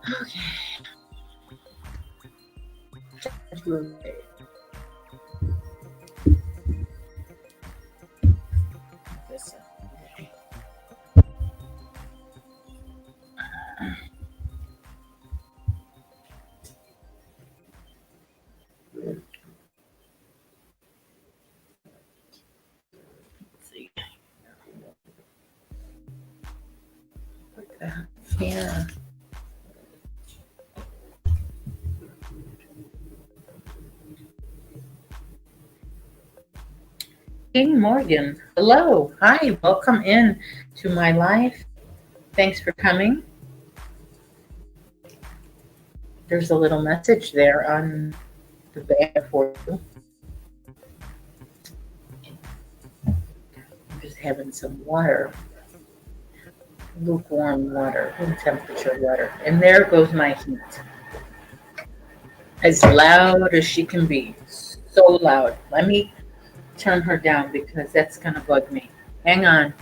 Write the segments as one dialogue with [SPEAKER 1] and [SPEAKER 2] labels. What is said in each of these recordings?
[SPEAKER 1] Okay. This, okay. Let's see. Put that here. King Morgan. Hello. Hi. Welcome in to my life. Thanks for coming. There's a little message there on the banner for you. I'm just having some water, lukewarm water, room temperature water. And there goes my heat. As loud as she can be. So loud. Let me turn her down because that's going to bug me. Hang on.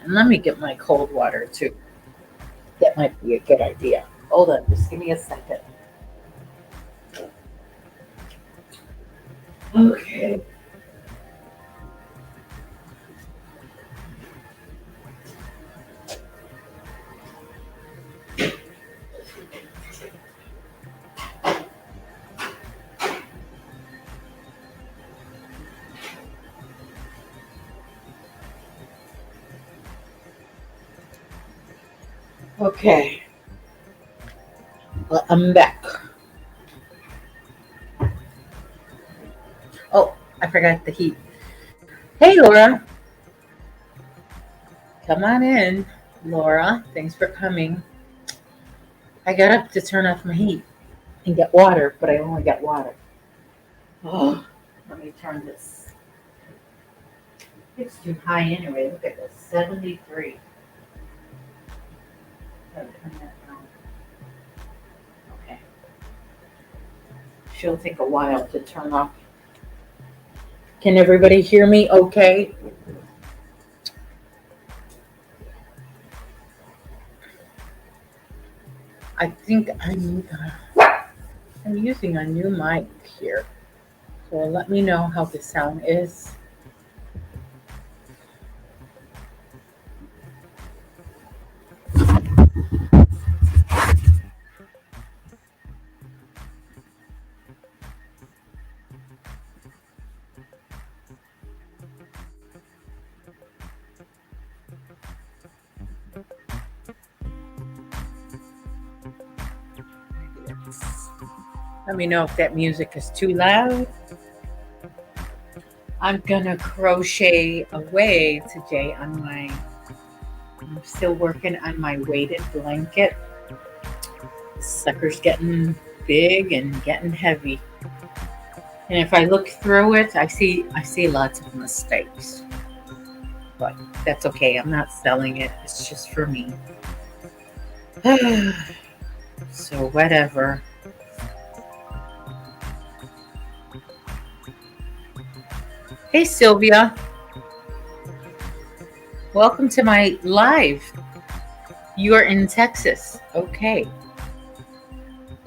[SPEAKER 1] And let me get my cold water too. That might be a good idea. Hold on. Just give me a second. Okay. Okay. Well, I'm back. Oh, I forgot the heat. Hey, Laura. Come on in. Laura, thanks for coming. I got up to turn off my heat and get water, but I only got water. Oh, let me turn this. It's too high anyway. Look at this, 73. Gotta turn that down. Okay. She'll take a while to turn off. Can everybody hear me okay? I think I'm using a new mic here. So let me know how the sound is. Let me know if that music is too loud. I'm gonna crochet away today on I'm still working on my weighted blanket. This sucker's getting big and getting heavy. And if I look through it, I see lots of mistakes. But that's okay. I'm not selling it. It's just for me. So whatever. Hey Sylvia. Welcome to my live. You are in Texas. Okay.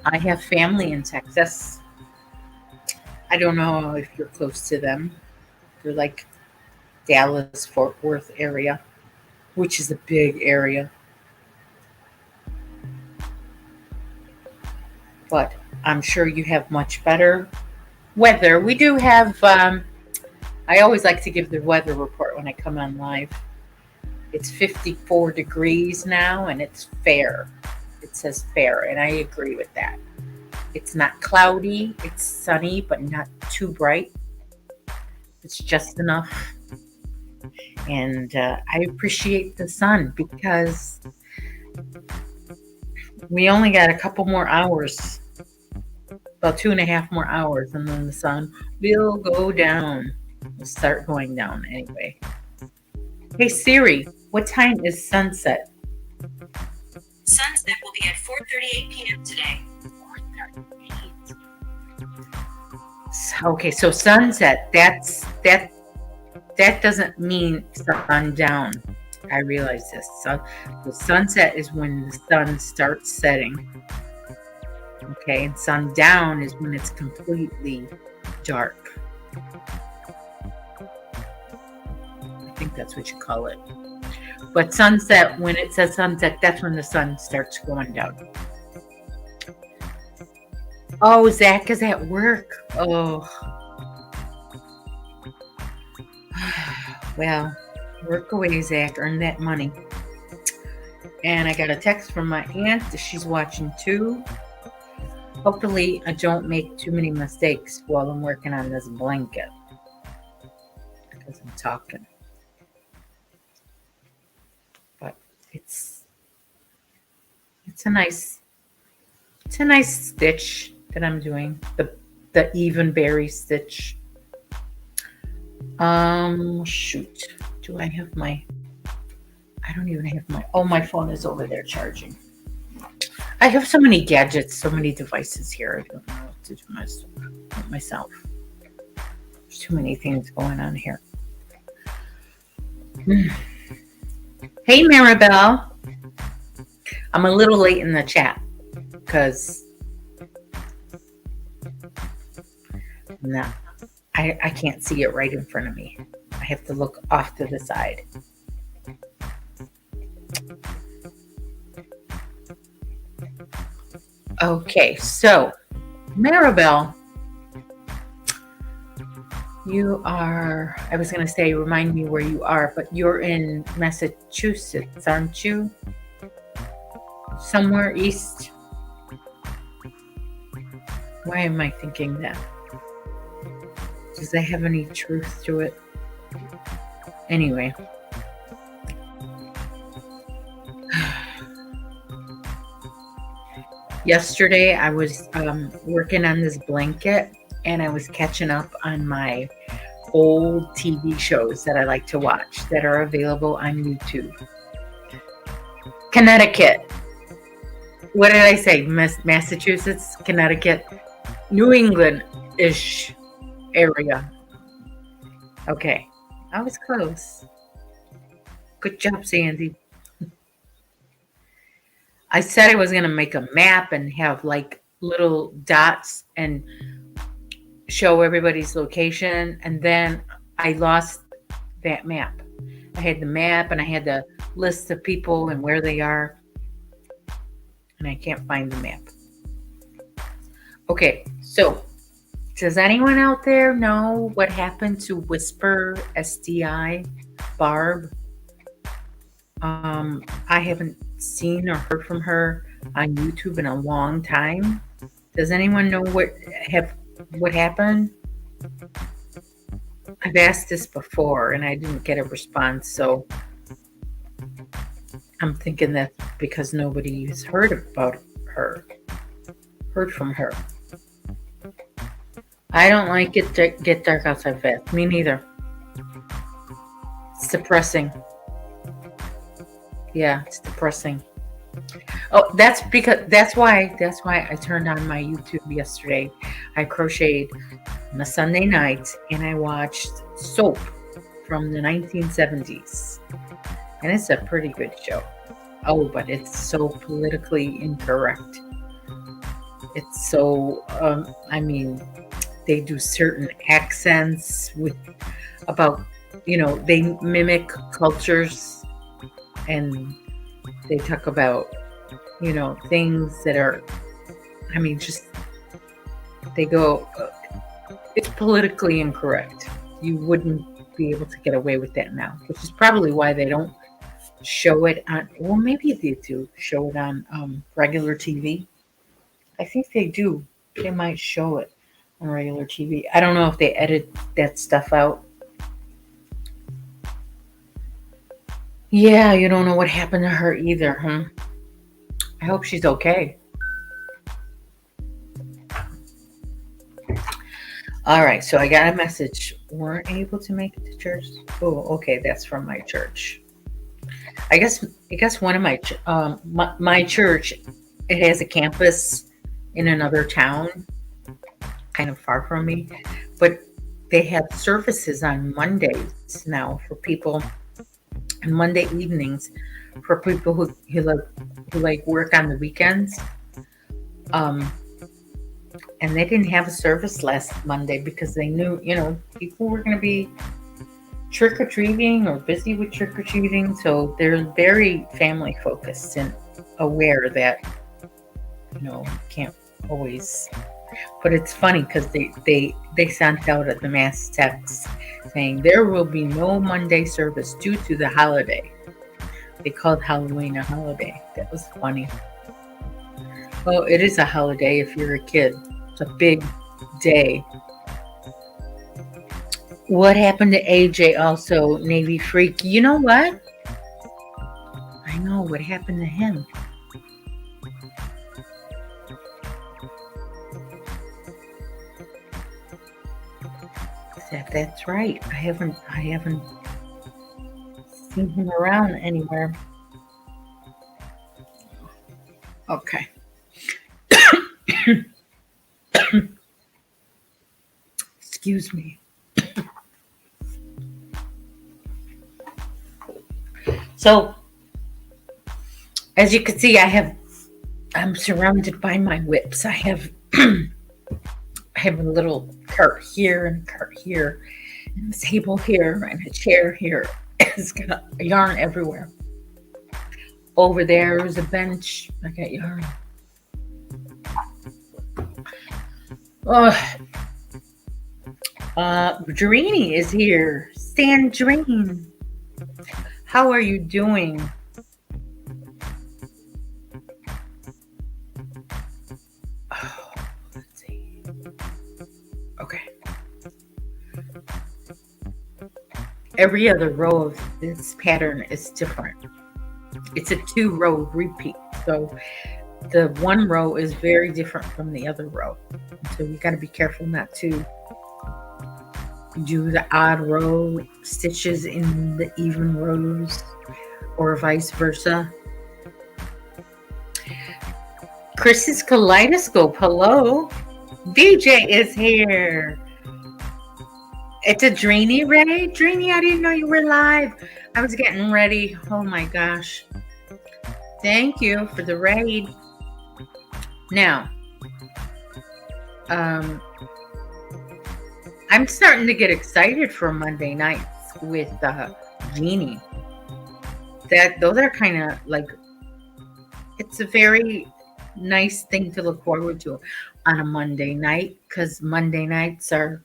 [SPEAKER 1] I have family in Texas. I don't know if you're close to them. They're like Dallas, Fort Worth area, which is a big area. But I'm sure you have much better weather. We do have, I always like to give the weather report when I come on live. It's 54 degrees now and it's fair. It says fair, and I agree with that. It's not cloudy, it's sunny, but not too bright. It's just enough. And I appreciate the sun because we only got a couple more hours, about 2.5 more hours, and then the sun will go down. Will start going down anyway. Hey Siri, what time is sunset?
[SPEAKER 2] Sunset will be at 4:38 p.m. today.
[SPEAKER 1] 4:38. Okay, so sunset, that doesn't mean sundown. I realize this. So the sunset is when the sun starts setting. Okay, and sundown is when it's completely dark. I think that's what you call it. But sunset, when it says sunset, that's when the sun starts going down. Oh, Zach is at work. Oh. Well, work away, Zach. Earn that money. And I got a text from my aunt that she's watching too. Hopefully, I don't make too many mistakes while I'm working on this blanket. Because I'm talking. But it's a nice stitch that I'm doing. The even berry stitch. Shoot. Do I have my... I don't even have my... Oh, my phone is over there charging. I have so many gadgets, so many devices here. I don't know what to do myself. There's too many things going on here. Hey, Maribel. I'm a little late in the chat because I can't see it right in front of me. I have to look off to the side. Okay, so Maribel, you are, I was going to say, remind me where you are, but you're in Massachusetts, aren't you? Somewhere east. Why am I thinking that? Does that have any truth to it? Anyway. Yesterday, I was working on this blanket, and I was catching up on my old TV shows that I like to watch that are available on YouTube. Connecticut. What did I say? Massachusetts, Connecticut, New England-ish area. Okay. I was close. Good job, Sandy. I said I was going to make a map and have like little dots and show everybody's location. And then I lost that map. I had the map and I had the list of people and where they are. And I can't find the map. Okay, so does anyone out there know what happened to Whisper SDI Barb? I haven't seen or heard from her on YouTube in a long time. Does anyone know what happened? I've asked this before and I didn't get a response, so I'm thinking that's because nobody has heard from her. I don't like it to get dark outside fast. Me neither. It's depressing. Yeah, it's depressing. Oh, that's why I turned on my YouTube yesterday. I crocheted on a Sunday night and I watched Soap from the 1970s. And it's a pretty good show. Oh, but it's so politically incorrect. It's so, they do certain accents they mimic cultures. And they talk about, things that are, it's politically incorrect. You wouldn't be able to get away with that now, which is probably why they don't show it on, well, maybe they do show it on regular TV. I think they do. They might show it on regular TV. I don't know if they edit that stuff out. Yeah, you don't know what happened to her either, huh? I hope she's okay. All right, so I got a message. Weren't able to make it to church. Oh, okay, that's from my church. I guess one of my church, it has a campus in another town, kind of far from me, but they have services on Mondays now for people and Monday evenings for people who like work on the weekends. Um, and they didn't have a service last Monday because they knew, people were going to be trick or treating or busy with trick or treating. So they're very family focused and aware that, can't always. But it's funny because they sent out at the mass text saying there will be no Monday service due to the holiday. They called Halloween a holiday. That was funny. Well, it is a holiday if you're a kid. It's a big day. What happened to AJ also, Navy Freak? You know what? I know what happened to him. That's right. I haven't seen him around anywhere. Okay. Excuse me. So, as you can see, I'm surrounded by my whips. I have I have a little cart here and a cart here, and a table here and a chair here. It's got yarn everywhere. Over there is a bench. I got yarn. Oh, Drini is here. Sandrine, how are you doing? Oh, let's see. Okay. Every other row of this pattern is different. It's a 2-row repeat. So the one row is very different from the other row. So you got to be careful not to do the odd row stitches in the even rows or vice versa. Chris's Kaleidoscope, hello. DJ is here. It's a Dreamy Ray. Dreamy, I didn't know you were live. I was getting ready. Oh my gosh. Thank you for the raid. Now, I'm starting to get excited for Monday nights with Jeannie. Those are kind of like, it's a very nice thing to look forward to on a Monday night because Monday nights are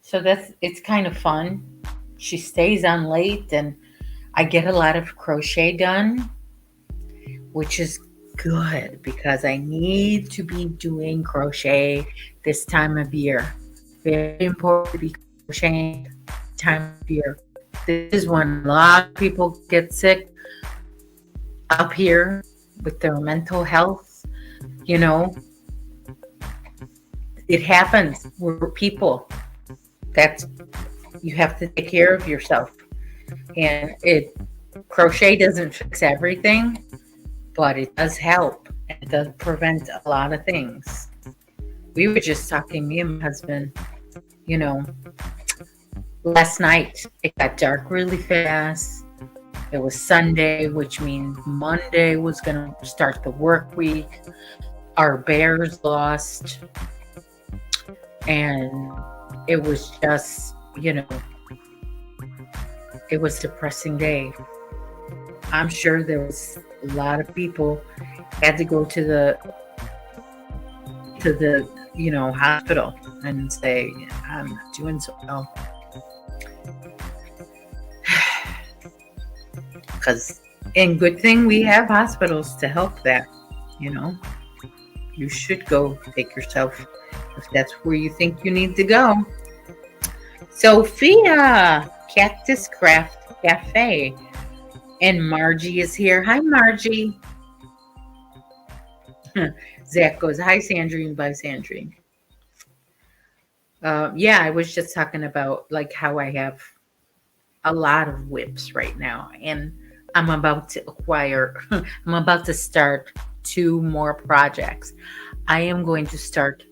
[SPEAKER 1] So it's kind of fun. She stays on late and I get a lot of crochet done, which is good because I need to be doing crochet this time of year. Very important to be crocheting time of year. This is when a lot of people get sick up here with their mental health. It happens. We're people. You have to take care of yourself. And crochet doesn't fix everything, but it does help. It does prevent a lot of things. We were just talking, me and my husband, last night it got dark really fast. It was Sunday, which means Monday was going to start the work week. Our bears lost. And it was just, it was a depressing day. I'm sure there was a lot of people had to go to the hospital and say, I'm not doing so well. And good thing we have hospitals to help that, You should go take yourself if that's where you think you need to go. Sophia, Cactus Craft Cafe. And Margie is here. Hi, Margie. Zach goes, hi, Sandrine. Bye, Sandrine. I was just talking about like how I have a lot of whips right now. And I'm about to start 2 more projects. I am going to start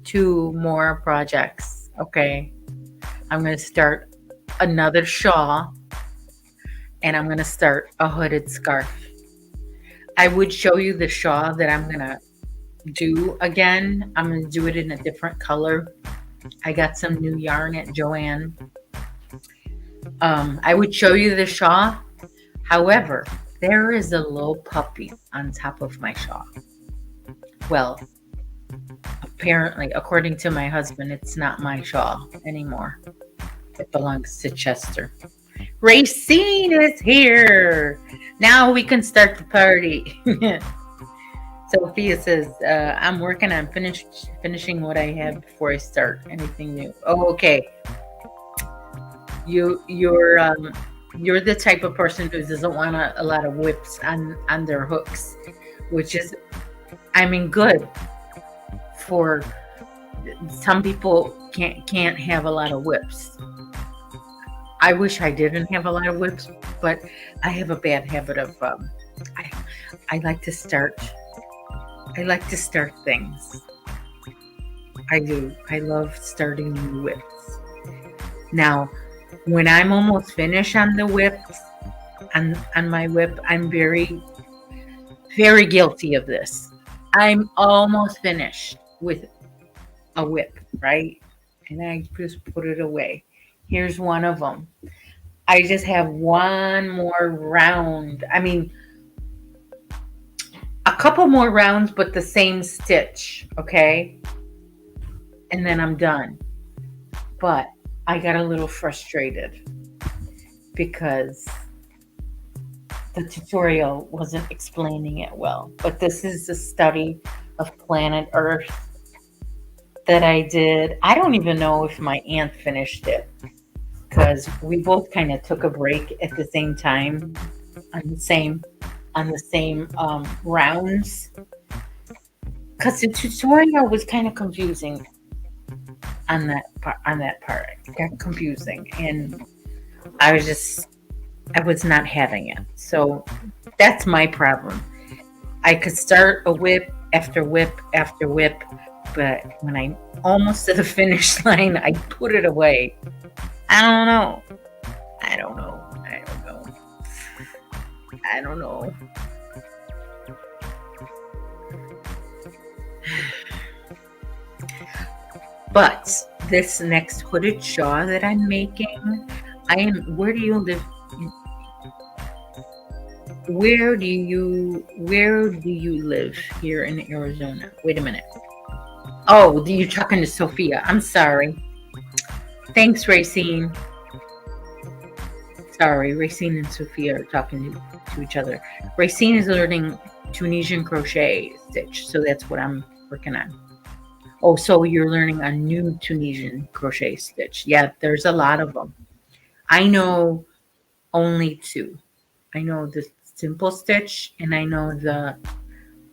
[SPEAKER 1] 2 more projects. Okay. I'm going to start another shawl, and I'm going to start a hooded scarf. I would show you the shawl that I'm going to do again. I'm going to do it in a different color. I got some new yarn at Joann. I would show you the shawl. However, there is a little puppy on top of my shawl. Well, apparently, according to my husband, it's not my shawl anymore. It belongs to Chester. Racine is here. Now we can start the party. Sophia says, I'm working on finishing what I have before I start anything new. Oh, okay. You're the type of person who doesn't want a lot of whips on their hooks, which is, I mean, good for some people. Can't have a lot of whips. I wish I didn't have a lot of whips, but I have a bad habit of I like to start. I like to start things. I do. I love starting new whips. Now, when I'm almost finished on the whips, on my whip, I'm very, very guilty of this. I'm almost finished with a whip, right? And I just put it away. Here's one of them. I just have one more round. I mean, a couple more rounds, but the same stitch, okay? And then I'm done. But I got a little frustrated because the tutorial wasn't explaining it well. But this is the study of planet Earth that I did. I don't even know if my aunt finished it because we both kind of took a break at the same time on the same rounds, because the tutorial was kind of confusing on that part. It got confusing, and I was not having it. So that's my problem. I could start a whip after whip after whip, but when I'm almost to the finish line, I put it away. I don't know. But this next hooded shawl that I'm making, where do you live? Where do you live here in Arizona? Wait a minute. Oh, you're talking to Sophia. I'm sorry. Thanks, Racine. Sorry, Racine and Sophia are talking to each other. Racine is learning Tunisian crochet stitch, so that's what I'm working on. Oh, so you're learning a new Tunisian crochet stitch. Yeah, there's a lot of them. I know only two. I know the simple stitch, and I know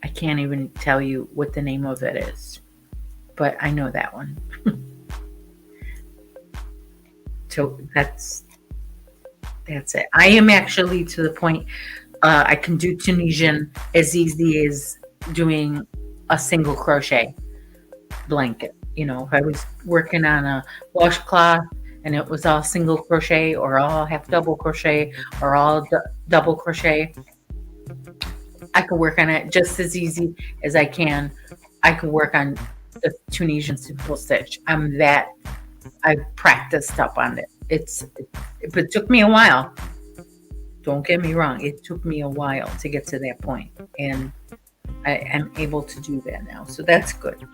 [SPEAKER 1] I can't even tell you what the name of it is, but I know that one. So that's it. I am actually to the point I can do Tunisian as easy as doing a single crochet blanket. You know, if I was working on a washcloth and it was all single crochet or all half double crochet or all double crochet, I could work on it just as easy as I can. I could work on the Tunisian simple stitch. I practiced up on it. But it took me a while. Don't get me wrong. It took me a while to get to that point, and I am able to do that now. So that's good.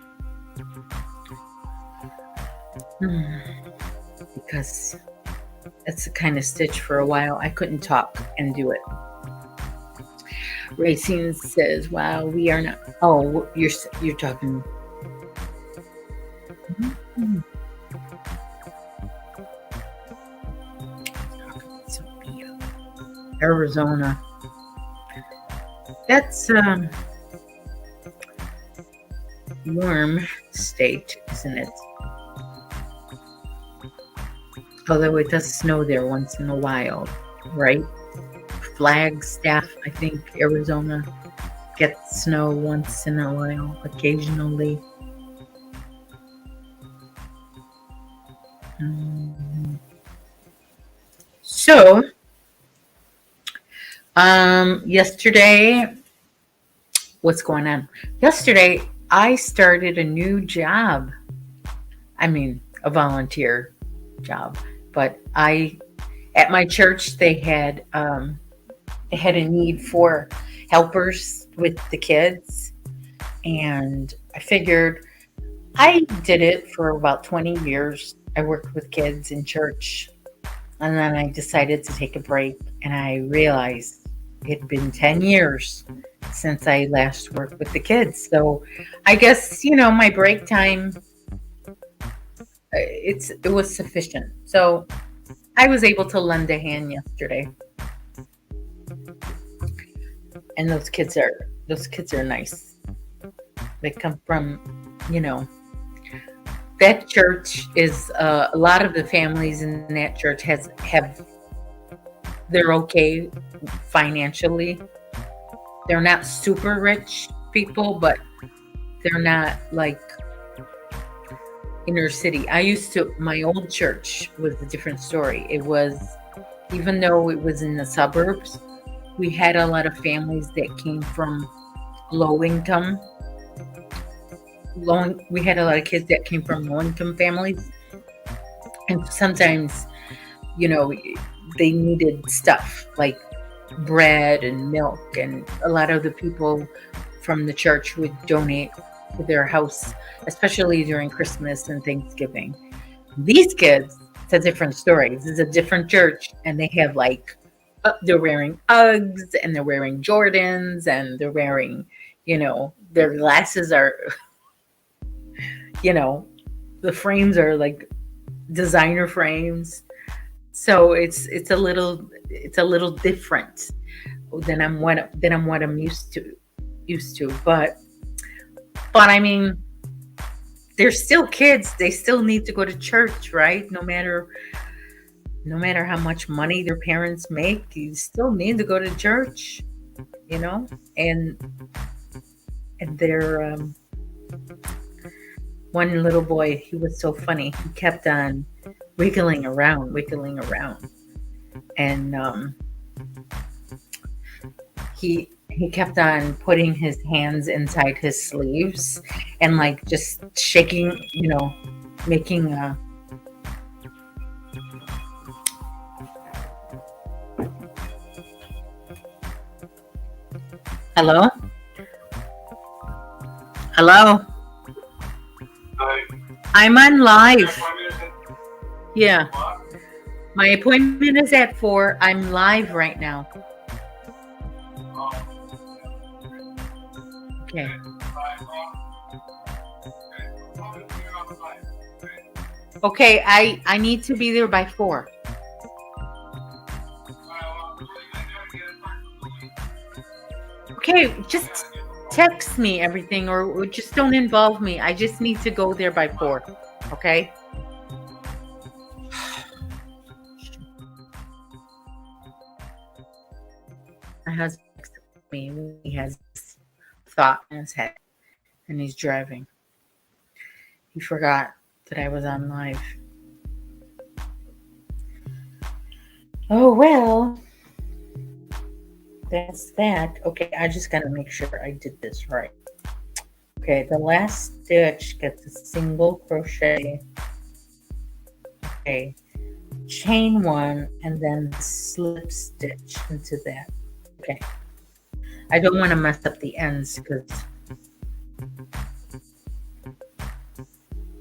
[SPEAKER 1] Because that's the kind of stitch for a while I couldn't talk and do it. Racine says, "Wow, we are not." Oh, you're talking. Arizona. That's warm state, isn't it? Although it does snow there once in a while, right? Flagstaff, I think Arizona gets snow once in a while, occasionally. So, yesterday, what's going on? Yesterday, I started a new job. I mean, a volunteer job, but at my church, they had a need for helpers with the kids, and I figured I did it for about 20 years. I worked with kids in church, and then I decided to take a break, and I realized it had been 10 years since I last worked with the kids. So I guess, my break time, it was sufficient. So I was able to lend a hand yesterday. And those kids are nice. They come from, that church is a lot of the families in that church they're okay financially. They're not super rich people, but they're not like inner city. My old church was a different story. It was, even though it was in the suburbs, we had a lot of families that came from low income. We had a lot of kids that came from low income families. And sometimes, you know, they needed stuff like bread and milk, and a lot of the people from the church would donate to their house, especially during Christmas and Thanksgiving. These kids, it's a different story. This is a different church, and they have they're wearing Uggs, and they're wearing Jordans, and they're wearing, their glasses are, the frames are like designer frames. So it's a little different than what I'm used to. But I mean, they're still kids. They still need to go to church, right? No matter how much money their parents make, you still need to go to church, and they're one little boy, he was so funny. He kept on wiggling around, and he kept on putting his hands inside his sleeves and like just shaking, making a hello.
[SPEAKER 3] Hi.
[SPEAKER 1] I'm on live.
[SPEAKER 3] What?
[SPEAKER 1] Yeah, my appointment is at 4. I'm live right now. Okay. Okay, I need to be there by 4. Okay, just text me everything, or just don't involve me. I just need to go there by 4. Okay? My husband texted me when he has this thought in his head and he's driving. He forgot that I was on live. Oh, well, that's that. Okay, I just got to make sure I did this right. Okay, the last stitch gets a single crochet. Okay, chain 1 and then slip stitch into that. Okay, I don't want to mess up the ends because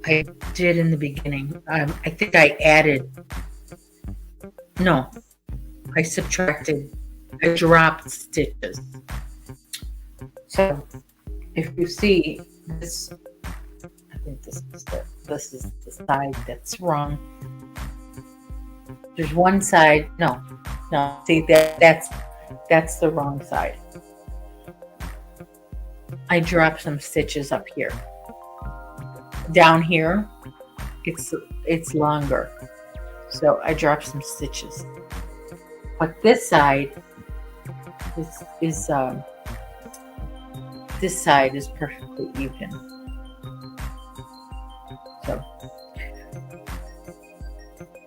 [SPEAKER 1] I did in the beginning. I think I dropped stitches. So if you see this, I think this is the side that's wrong. There's one side, no, see that's the wrong side. I dropped some stitches up here. Down here, it's longer, so I dropped some stitches. But this side this side is perfectly even. So,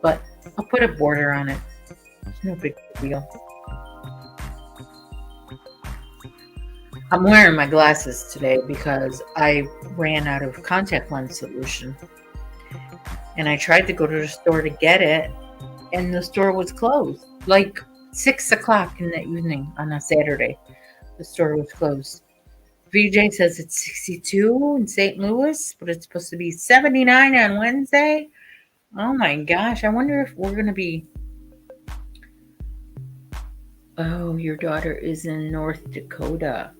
[SPEAKER 1] but I'll put a border on it. No big deal. I'm wearing my glasses today because I ran out of contact lens solution. And I tried to go to the store to get it, and the store was closed. Like 6 o'clock in the evening on a Saturday, the store was closed. VJ says it's 62 in St. Louis, but it's supposed to be 79 on Wednesday. Oh my gosh, I wonder if we're going to be. Oh, your daughter is in North Dakota,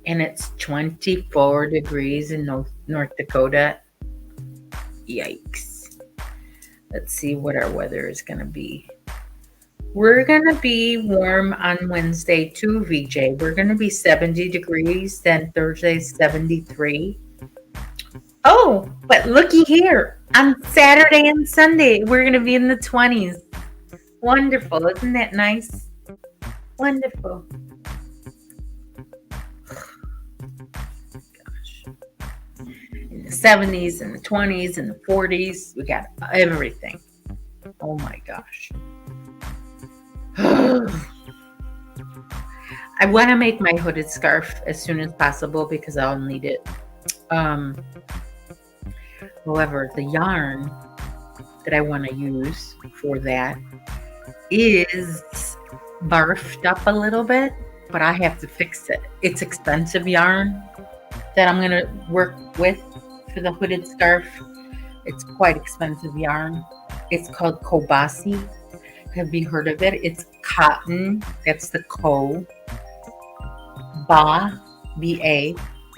[SPEAKER 1] and it's 24 degrees in North Dakota. Yikes. Let's see what our weather is going to be. We're going to be warm on Wednesday too, VJ. We're going to be 70 degrees, then Thursday 73. Oh, but looky here. On Saturday and Sunday, we're going to be in the 20s. Wonderful. Isn't that nice? Wonderful. Gosh. In the 70s and the 20s and the 40s, we got everything. Oh my gosh. I want to make my hooded scarf as soon as possible because I'll need it. However, the yarn that I want to use for that is barfed up a little bit, but I have to fix it. It's expensive yarn that I'm going to work with for the hooded scarf. It's quite expensive yarn. It's called Kobasi. Have you heard of it? It's cotton. That's the ko. Ba, B-A.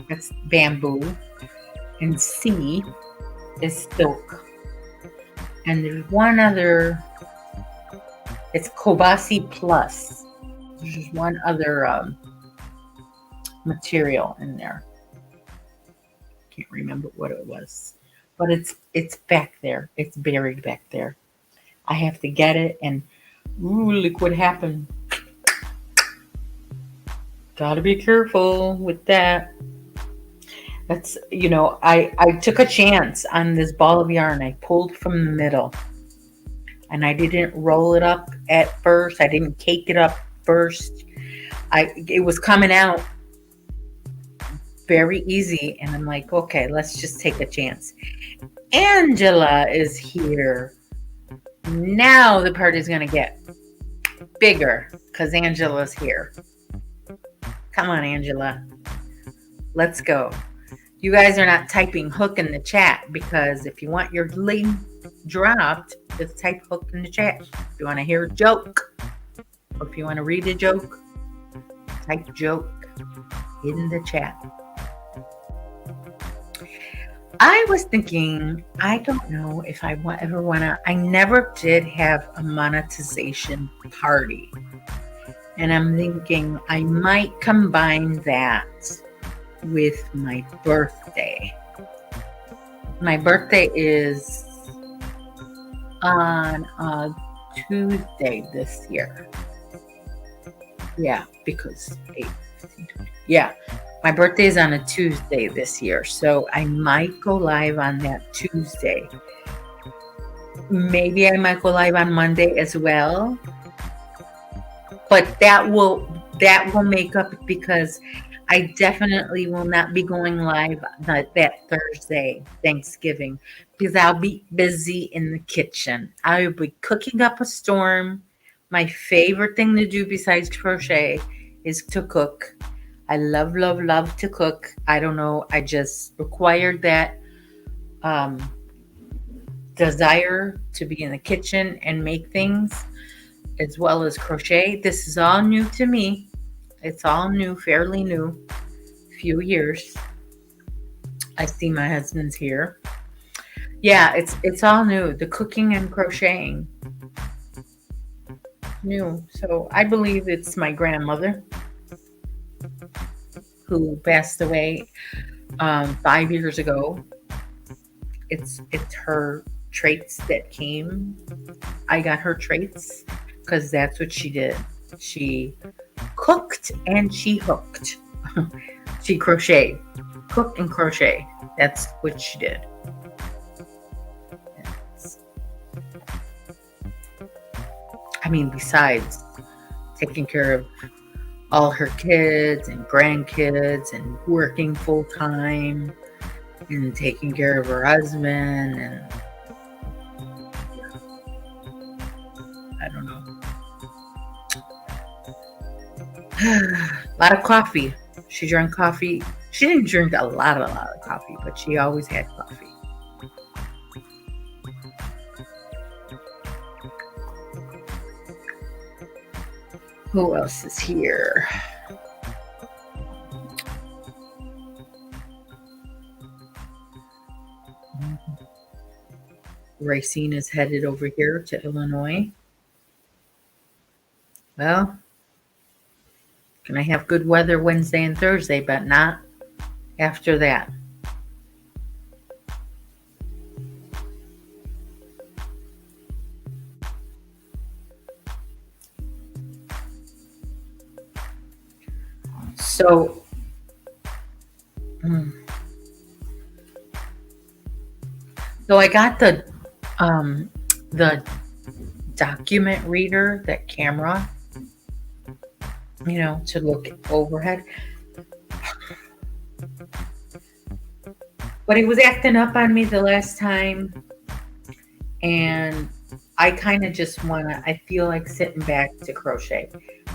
[SPEAKER 1] That's bamboo. And C is silk. And there's one other. It's Kobasi Plus. There's just one other material in there. Can't remember what it was. But it's back there. It's buried back there. I have to get it, and ooh, look what happened. Gotta be careful with that. That's, I took a chance on this ball of yarn. I pulled from the middle, and I didn't roll it up at first. I didn't cake it up first. It was coming out very easy, and I'm like, okay, let's just take a chance. Angela is here. Now the party's going to get bigger because Angela's here. Come on, Angela. Let's go. You guys are not typing hook in the chat because if you want your link dropped, just type hook in the chat. If you want to hear a joke or if you want to read a joke, type joke in the chat. I was thinking, I don't know if I ever want to, I never did have a monetization party. And I'm thinking I might combine that with my birthday. My birthday is on a Tuesday this year. Yeah, because 8, 15, 20. Yeah. My birthday is on a Tuesday this year, so I might go live on that Tuesday. Maybe I might go live on Monday as well. But that will make up because I definitely will not be going live that Thursday, Thanksgiving, because I'll be busy in the kitchen. I will be cooking up a storm. My favorite thing to do besides crochet is to cook. I love, love, love to cook. I don't know. I just required that desire to be in the kitchen and make things as well as crochet. This is all new to me. It's all new, fairly new. Few years. I see my husband's here. Yeah, it's all new. The cooking and crocheting. New. So I believe it's my grandmother who passed away 5 years ago. It's her traits that came. I got her traits because that's what she did. She cooked and she hooked. She crocheted. Cook and crochet. That's what she did. I mean, besides taking care of all her kids and grandkids and working full time and taking care of her husband, and I don't know. A lot of coffee. She drank coffee. She didn't drink a lot of coffee, but she always had coffee. Who else is here? Racine is headed over here to Illinois. Well, can I have good weather Wednesday and Thursday, but not after that. So, so I got the document reader, that camera, to look overhead. But it was acting up on me the last time, and I kind of just I feel like sitting back to crochet.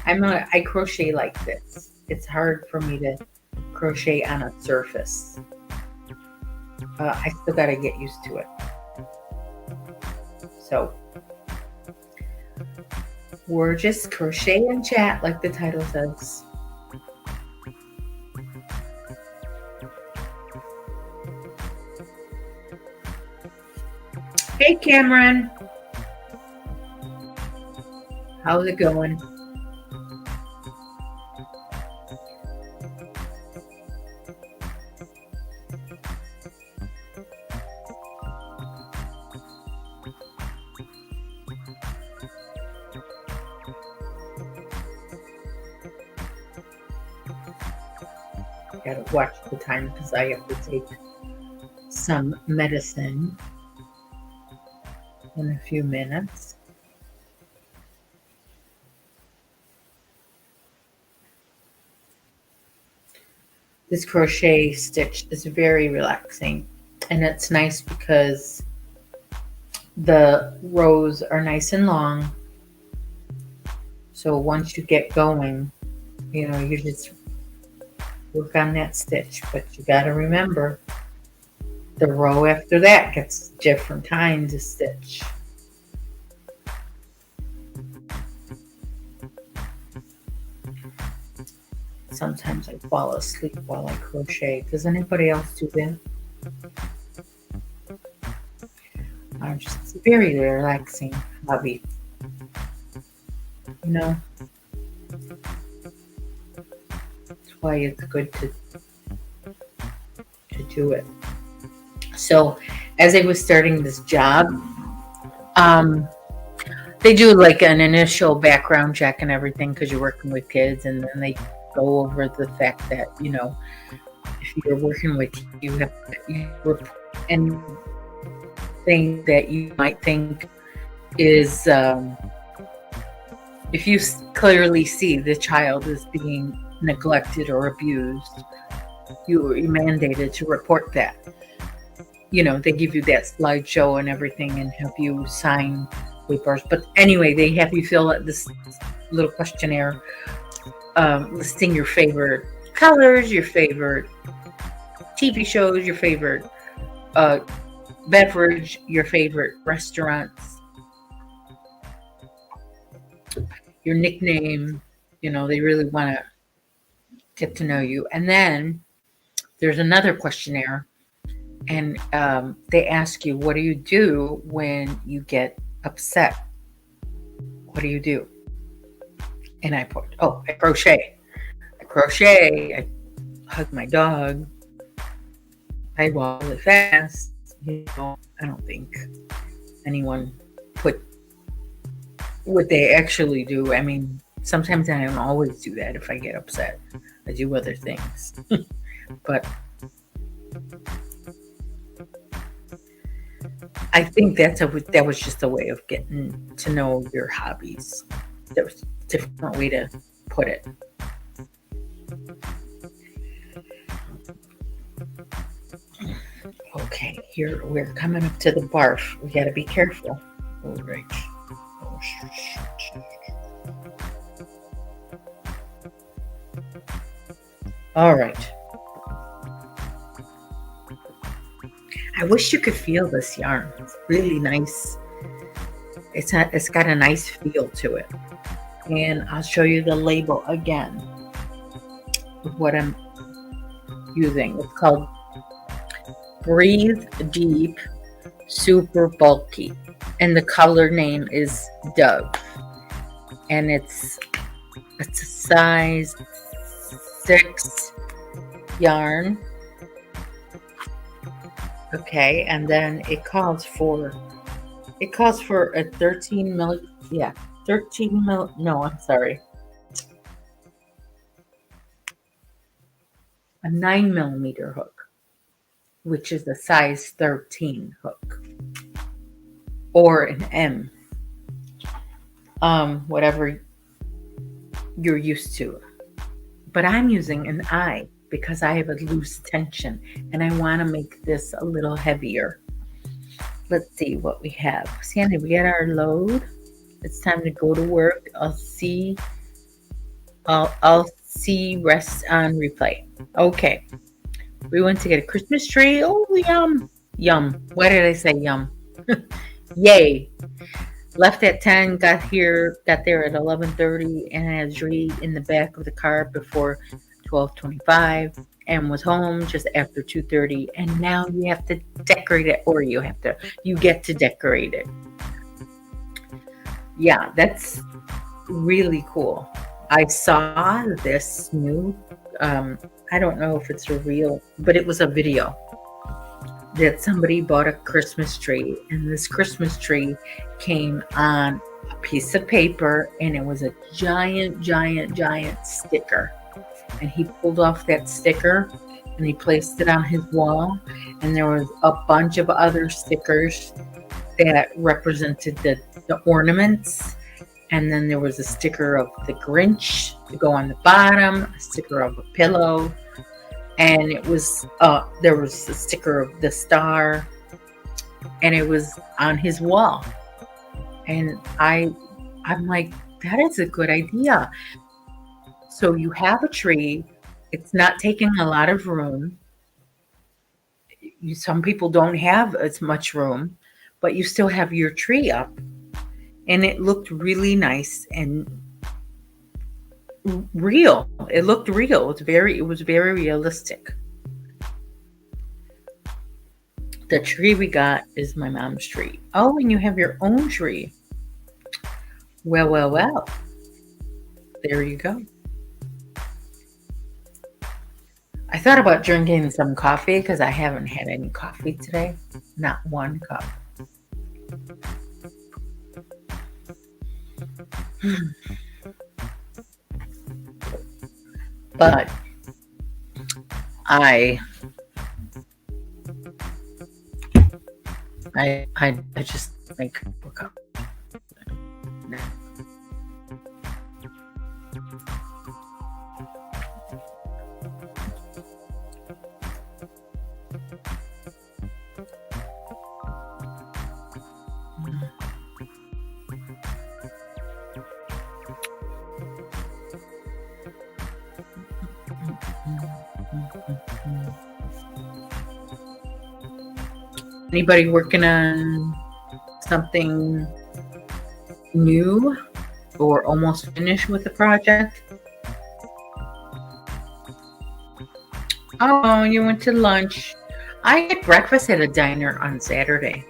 [SPEAKER 1] I crochet like this. It's hard for me to crochet on a surface. I still got to get used to it. So we're just crochet and chat, like the title says. Hey, Cameron. How's it going? Gotta watch the time because I have to take some medicine in a few minutes. This crochet stitch is very relaxing, and it's nice because the rows are nice and long. So once you get going, you just work on that stitch, but you got to remember the row after that gets different kinds of stitch. Sometimes I fall asleep while I crochet. Does anybody else do that? It's a very relaxing hobby. That's why it's good to do it. So as I was starting this job, they do like an initial background check and everything because you're working with kids, and then they go over the fact that if you're working with, you have anything that you might think is if you clearly see the child is being neglected or abused, you're mandated to report that. They give you that slideshow and everything and have you sign papers. But anyway, they have you fill out this little questionnaire listing your favorite colors, your favorite TV shows, your favorite beverage, your favorite restaurants, your nickname. They really want to get to know you. And then there's another questionnaire, and they ask you, what do you do when you get upset? What do you do? And I put, I crochet. I hug my dog. I walk really fast. I don't think anyone put what they actually do. I mean, sometimes I don't always do that if I get upset. I do other things. But I think that was just a way of getting to know your hobbies. There was a different way to put it. Okay, here we're coming up to the barf. We got to be careful. All right. Oh, all right. I wish you could feel this yarn. It's really nice. It's got a nice feel to it. And I'll show you the label again of what I'm using. It's called Breathe Deep Super Bulky. And the color name is Dove. And it's a size 6 yarn. Okay, and then it calls for a 13 mil, yeah, 13 mil, no, I'm sorry, a 9 millimeter hook, which is a size 13 hook, or an M, whatever you're used to. But I'm using an I because I have a loose tension and I want to make this a little heavier. Let's see what we have. Sandy, we got our load. It's time to go to work. I'll see rest on replay. Okay. We went to get a Christmas tree. Oh, yum. Yum. Why did I say yum? Yay. Left at 10, got there at 11:30, and had a tree in the back of the car before 12:25, and was home just after 2:30. And now you have to decorate it, or you get to decorate it. Yeah, that's really cool. I saw this new, I don't know if it's a real, but it was a video that somebody bought a Christmas tree, and this Christmas tree came on a piece of paper, and it was a giant, giant, giant sticker. And he pulled off that sticker and he placed it on his wall, and there was a bunch of other stickers that represented the ornaments. And then there was a sticker of the Grinch to go on the bottom, a sticker of a pillow, and it was there was a sticker of the star, and it was on his wall. And I'm like, that is a good idea. So you have a tree, it's not taking a lot of room. Some people don't have as much room, but you still have your tree up, and it looked really nice and real. It looked real. It was very realistic. The tree we got is my mom's tree. Oh, and you have your own tree. Well, well, well. There you go. I thought about drinking some coffee because I haven't had any coffee today. Not one cup. But I just make a cup. Anybody working on something new or almost finished with the project? Oh, you went to lunch. I had breakfast at a diner on Saturday.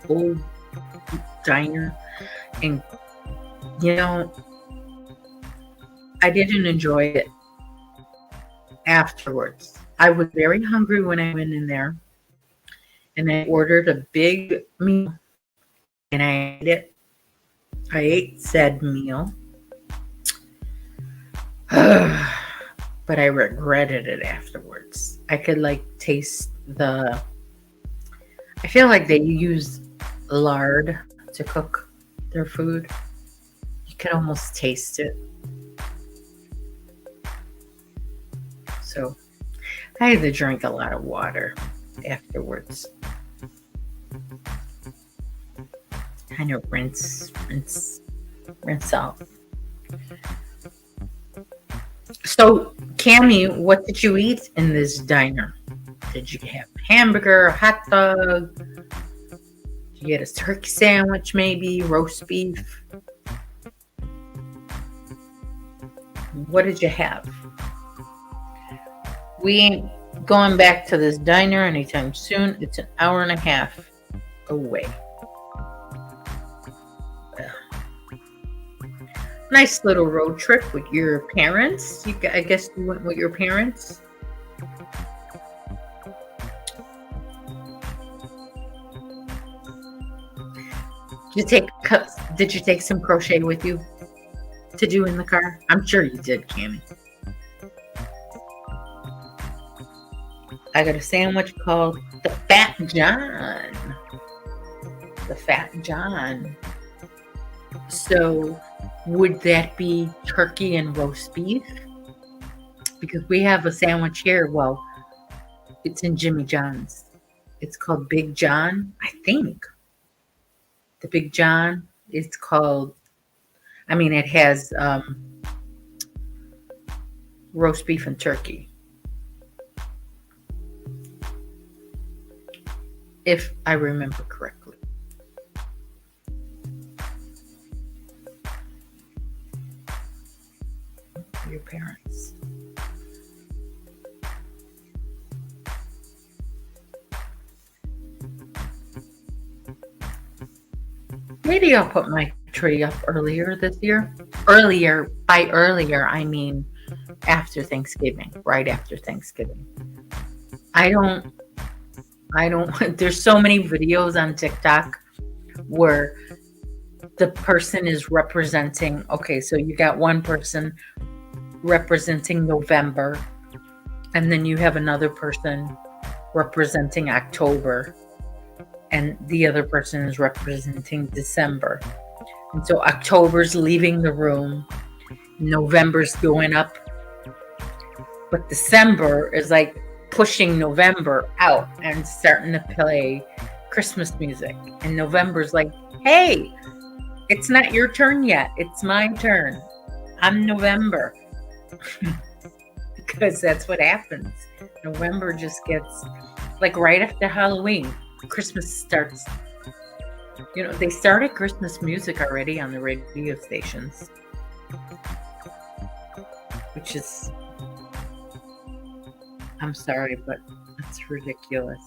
[SPEAKER 1] Old diner. And, I didn't enjoy it afterwards. I was very hungry when I went in there. And I ordered a big meal, and I ate it. I ate said meal, but I regretted it afterwards. I could taste I feel like they use lard to cook their food. You can almost taste it. So I had to drink a lot of water afterwards. Kind of rinse out. So, Cammy, what did you eat in this diner? Did you have a hamburger, a hot dog? Did you get a turkey sandwich, maybe roast beef? What did you have? We ain't going back to this diner anytime soon. It's an hour and a half away. Nice little road trip with your parents. I guess you went with your parents. Did you take some crochet with you to do in the car? I'm sure you did, Cammy. I got a sandwich called the Fat John. The Fat John. So, would that be turkey and roast beef? Because we have a sandwich here. Well, it's in Jimmy John's. It's called Big John, I think. The Big John is called, it has roast beef and turkey. If I remember correctly. Your parents. Maybe I'll put my tree up earlier this year. By earlier, I mean after Thanksgiving, right after Thanksgiving. I don't, there's so many videos on TikTok where the person is representing, okay, so you got one person representing November, and then you have another person representing October, and the other person is representing December. And so October's leaving the room, November's going up, but December is like pushing November out and starting to play Christmas music. And November's like, hey, it's not your turn yet. It's my turn. I'm November. Because that's what happens. November just gets, like right after Halloween, Christmas starts. They started Christmas music already on the radio stations. Which is, I'm sorry, but it's ridiculous.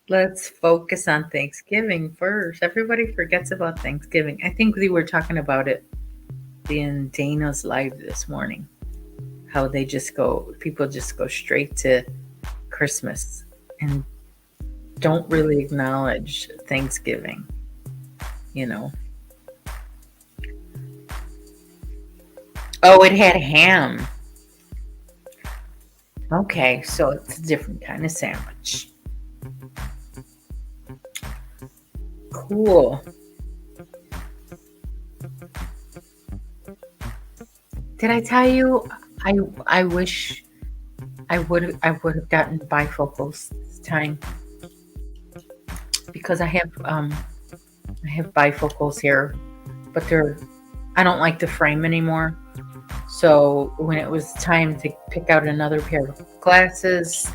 [SPEAKER 1] Let's focus on Thanksgiving first. Everybody forgets about Thanksgiving. I think we were talking about it in Dana's live this morning. How people just go straight to Christmas and don't really acknowledge Thanksgiving, Oh, it had ham. Okay, so it's a different kind of sandwich. Cool. Did I tell you I wish I would have gotten bifocals this time, because I have bifocals here, but I don't like the frame anymore. So when it was time to pick out another pair of glasses,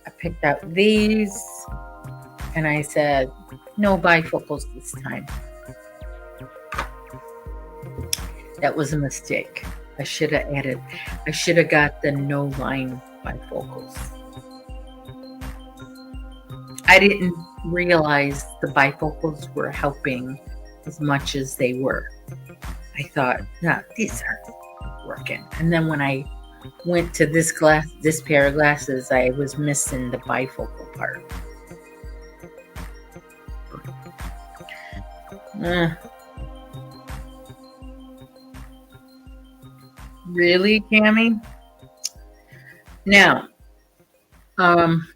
[SPEAKER 1] I picked out these, and I said, no bifocals this time. That was a mistake. I should have got the no line bifocals. I didn't realize the bifocals were helping as much as they were. I thought, no, these aren't working. And then when I went to this pair of glasses, I was missing the bifocal part. Really, Cammy? Now, um,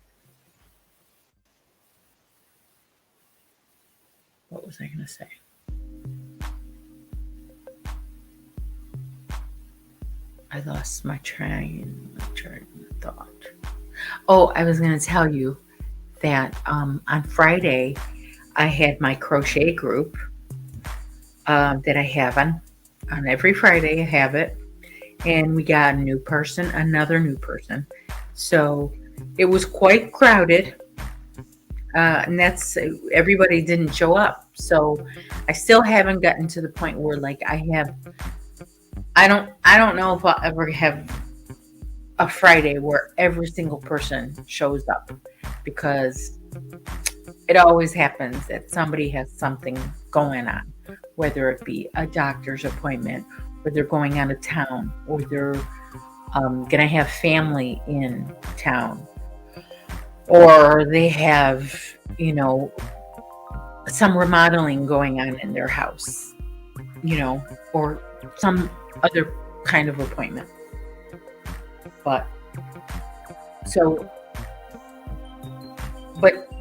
[SPEAKER 1] what was I going to say? I lost my train of thought. Oh, I was going to tell you that on Friday I had my crochet group that I have on every Friday. I have it, and we got a new person, another new person. So it was quite crowded, and that's everybody didn't show up. So I still haven't gotten to the point where like I don't know if I'll ever have a Friday where every single person shows up, because it always happens that somebody has something going on, whether it be a doctor's appointment, or they're going out of town, or they're going to have family in town, or they have, some remodeling going on in their house, or some other kind of appointment. But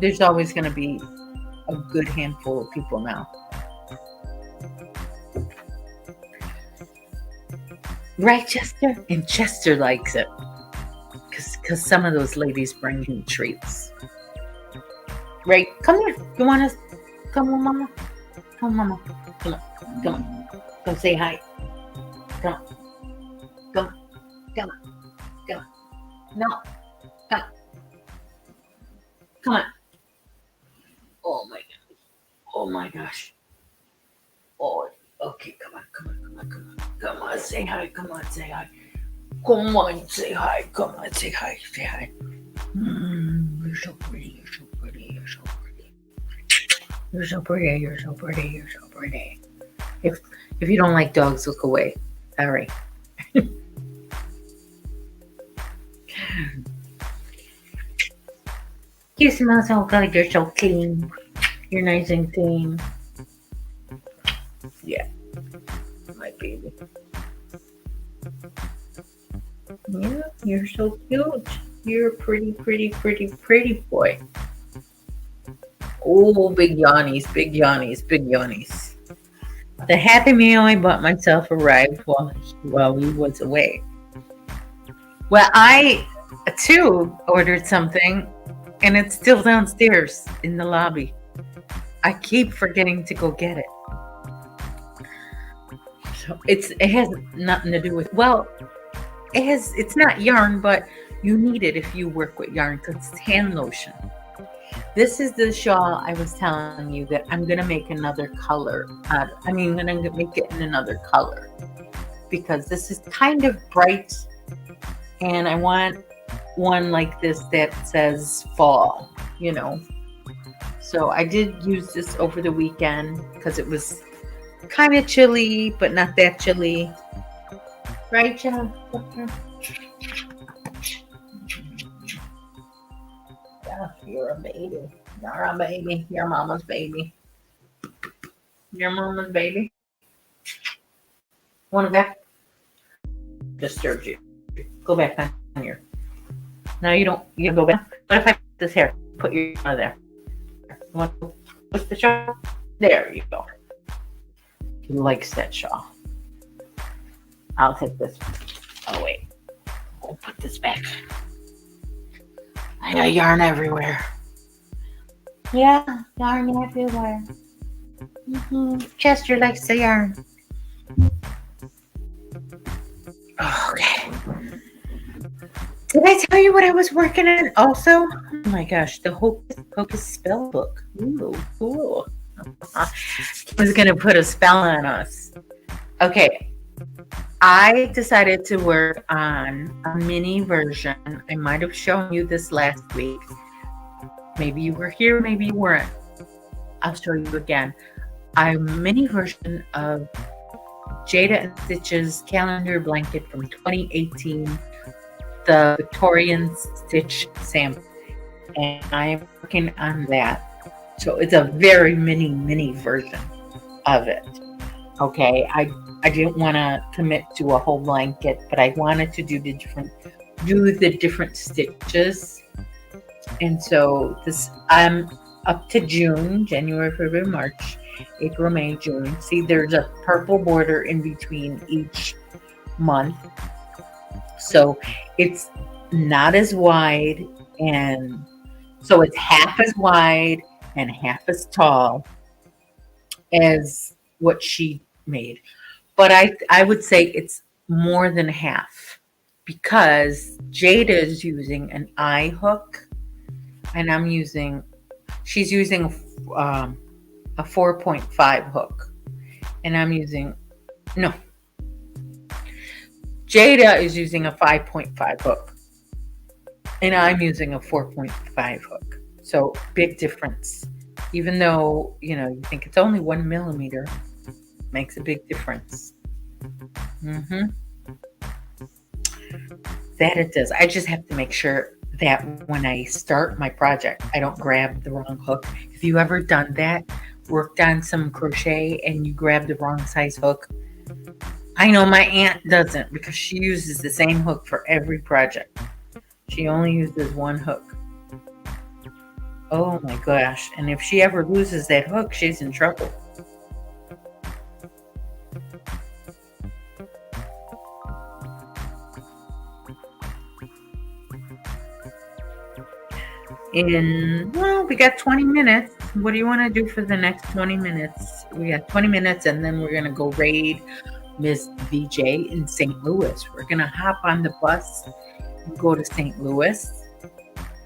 [SPEAKER 1] there's always going to be a good handful of people now. Right, Chester? And Chester likes it. Because some of those ladies bring him treats. Right? Come here. You want to come on, Mama? Come on, Mama. Come on. Come on. Come say hi. Come on. Come on. Come on. Come on. No. Come on. Come on. Oh my gosh. Oh my gosh. Oh, okay. Come on. Come on. Come on. Come on. Come on. Say hi. Come on. Say hi. Come on. Say hi. Come on. Say hi. Say hi. You're so pretty. You're so pretty. You're so pretty. You're so pretty. You're so pretty. You're so pretty. If you don't like dogs, look away. Sorry. You smell so good. You're so clean. You're nice and clean. Yeah. My baby. Yeah, you're so cute. You're a pretty, pretty, pretty, pretty boy. Oh, big yawnies, big yawnies, big yawnies. The Happy Meal I bought myself arrived while he was away. Well, I, too, ordered something, and it's still downstairs in the lobby. I keep forgetting to go get it. So it has nothing to do with, it's not yarn, but you need it if you work with yarn, because it's hand lotion. This is the shawl I was telling you that I'm going to make another color. I'm going to make it in another color, because this is kind of bright, and I want one like this that says fall, So I did use this over the weekend because it was kind of chilly, but not that chilly. Right, John? Yeah, you're a baby. You're a baby. You're mama's baby. You're mama's baby. Want to back? Disturbed you. Go back on here. No, you don't. You go back. What if I put this hair? Put your out of there. You want to push the shawl? There you go. He likes that shawl. I'll take this. Oh, wait. We'll put this back. I got yarn everywhere. Yeah, yarn everywhere. Chester likes the yarn. Okay. Did I tell you what I was working on also? Oh my gosh, the Hocus Pocus spell book. Ooh, cool. I was going to put a spell on us. Okay. I decided to work on a mini version. I might have shown you this last week. Maybe you were here, maybe you weren't. I'll show you again. A mini version of Jada and Stitch's calendar blanket from 2018, the Victorian Stitch sample. And I am working on that. So it's a very mini version of it. Okay, I I didn't want to commit to a whole blanket, but I wanted to do the different stitches. And so this I'm up to June, January, February, March, April, May, June. See, there's a purple border in between each month. So it's not as wide, and so it's half as wide and half as tall as what she made. But I would say it's more than half because Jada is using an eye hook, and she's using a 4.5 hook, and I'm using, no, Jada is using a 5.5 hook, and I'm using a 4.5 hook. So big difference. Even though, you think it's only 1 millimeter, makes a big difference. That it does. I just have to make sure that when I start my project, I don't grab the wrong hook. If you ever done that, worked on some crochet and you grab the wrong size hook, I know my aunt doesn't because she uses the same hook for every project. She only uses one hook. Oh my gosh. And if she ever loses that hook, she's in trouble. Well, we got 20 minutes. What do you want to do for the next 20 minutes? We got 20 minutes, and then we're going to go raid Miss VJ in St. Louis. We're going to hop on the bus and go to St. Louis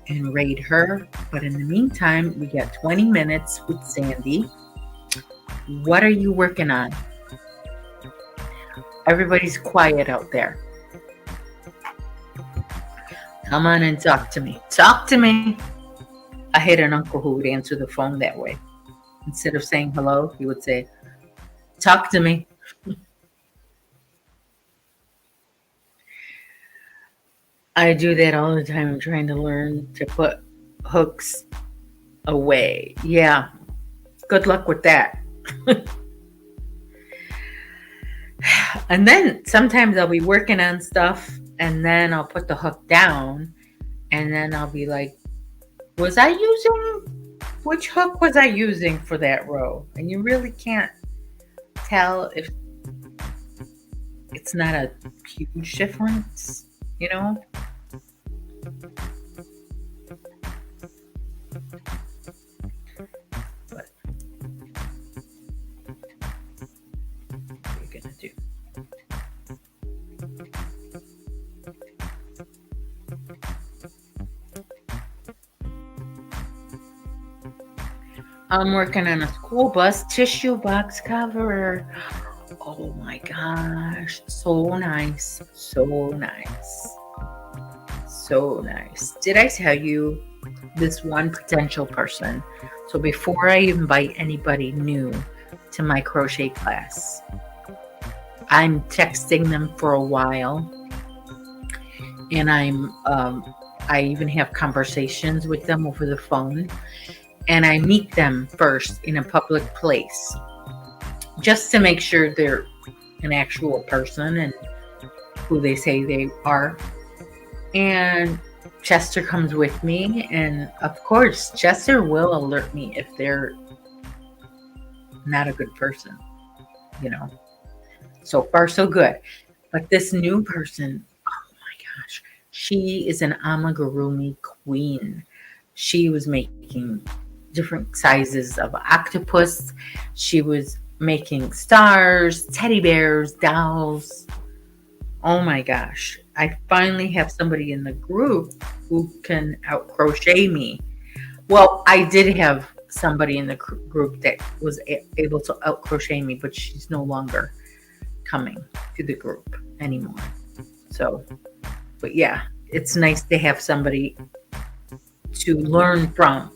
[SPEAKER 1] and raid her. But in the meantime, we got 20 minutes with Sandy. What are you working on? Everybody's quiet out there. Come on and talk to me. Talk to me. I had an uncle who would answer the phone that way. Instead of saying hello, he would say, talk to me. I do that all the time. I'm trying to learn to put hooks away. Yeah. Good luck with that. And then sometimes I'll be working on stuff and then I'll put the hook down and then I'll be like, which hook was I using for that row? And you really can't tell if it's not a huge difference, But what are you gonna do? I'm working on a school bus tissue box cover. Oh my gosh. So nice. So nice. So nice. Did I tell you this one potential person? So before I invite anybody new to my crochet class, I'm texting them for a while. And I even have conversations with them over the phone. And I meet them first in a public place just to make sure they're an actual person and who they say they are. And Chester comes with me. And of course, Chester will alert me if they're not a good person, So far, so good. But this new person, oh my gosh, she is an amigurumi queen. She was making different sizes of octopus. She was making stars, teddy bears, dolls. Oh my gosh. I finally have somebody in the group who can out crochet me. Well, I did have somebody in the group that was able to out crochet me, but she's no longer coming to the group anymore. So, but yeah, it's nice to have somebody to learn from.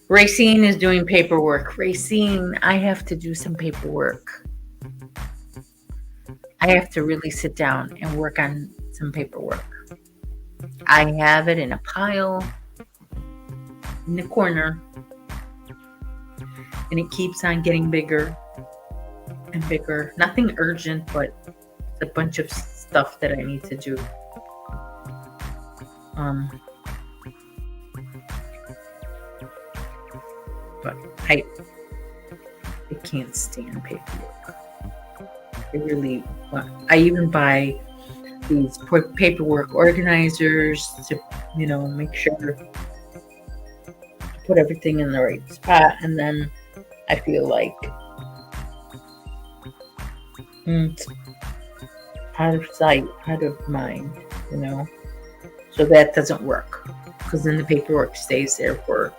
[SPEAKER 1] Racine is doing paperwork. Racine, I have to do some paperwork. I have to really sit down and work on some paperwork. I have it in a pile in the corner, and it keeps on getting bigger and bigger. Nothing urgent, but a bunch of stuff that I need to do. But I can't stand paperwork. I really, I even buy these paperwork organizers to, make sure to put everything in the right spot. And then I feel like it's out of sight, out of mind, So that doesn't work because then the paperwork stays there for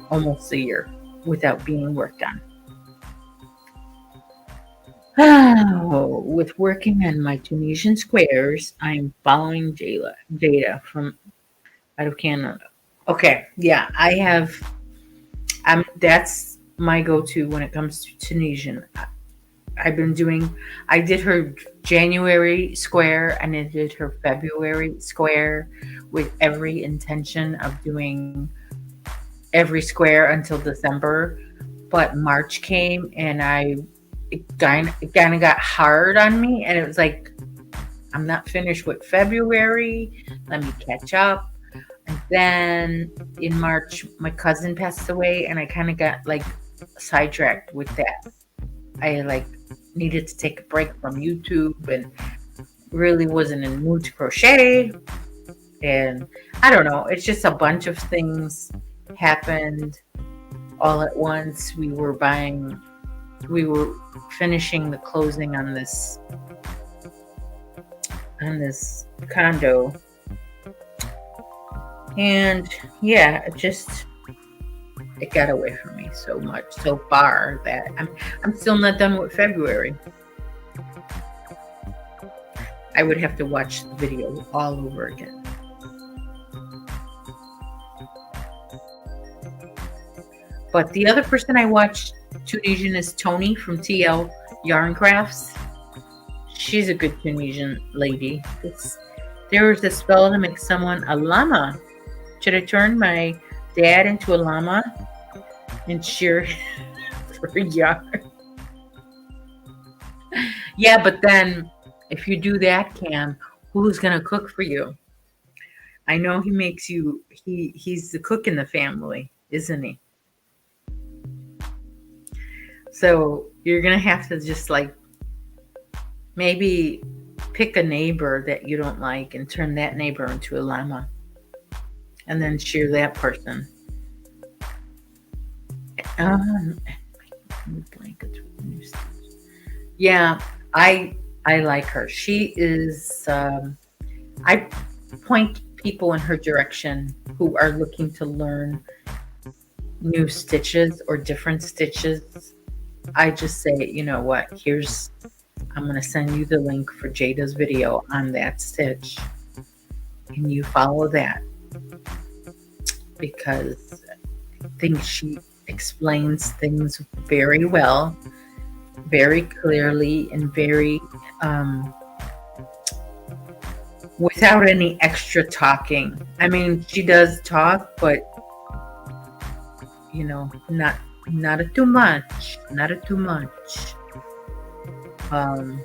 [SPEAKER 1] almost a year without being worked on. With working on my Tunisian squares, I'm following Jada from out of Canada. Okay, yeah, that's my go-to when it comes to Tunisian. I did her January square and I did her February square with every intention of doing every square until December. But March came and it kind of got hard on me, and it was like, I'm not finished with February. Let me catch up. And then in March, my cousin passed away, and I kind of got like sidetracked with that. I needed to take a break from YouTube and really wasn't in the mood to crochet. And I don't know, it's just a bunch of things happened all at once. We were finishing the closing on this condo. And yeah, it got away from me so far that I'm still not done with February. I would have to watch the video all over again. But the other person I watched Tunisian is Tony from TL Yarn Crafts. She's a good Tunisian lady. There was a spell to make someone a llama. Should I turn my dad into a llama and shear for yarn? Yeah, but then if you do that, Cam, who's gonna cook for you? I know he makes you. He's the cook in the family, isn't he? So you're gonna have to just maybe pick a neighbor that you don't like and turn that neighbor into a llama, and then shear that person. Yeah, I like her. She is. I point people in her direction who are looking to learn new stitches or different stitches. I just say, you know what? I'm going to send you the link for Jada's video on that stitch, and you follow that because I think she explains things very well, very clearly, and very without any extra talking. I mean, she does talk, but not a too much. And